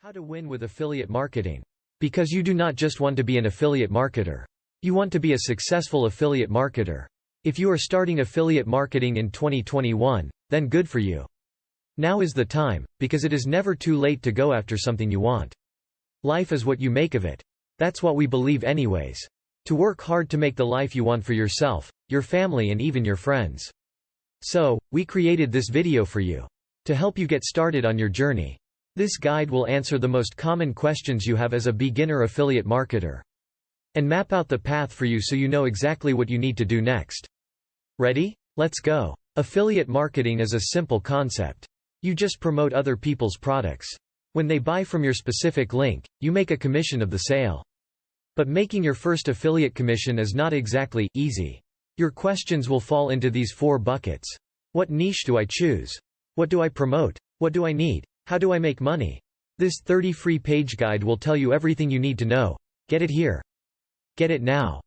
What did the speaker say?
How to win with affiliate marketing. Because you do not just want to be an affiliate marketer. You want to be a successful affiliate marketer. If you are starting affiliate marketing in 2021, then good for you. Now is the time, because it is never too late to go after something you want. Life is what you make of it. That's what we believe anyways. To work hard to make the life you want for yourself, your family and even your friends. So, we created this video for you. To help you get started on your journey. This guide will answer the most common questions you have as a beginner affiliate marketer. And map out the path for you so you know exactly what you need to do next. Ready? Let's go. Affiliate marketing is a simple concept. You just promote other people's products. When they buy from your specific link, you make a commission of the sale. But making your first affiliate commission is not exactly easy. Your questions will fall into these 4 buckets. What niche do I choose? What do I promote? What do I need? How do I make money? This 30 free page guide will tell you everything you need to know. Get it here. Get it now.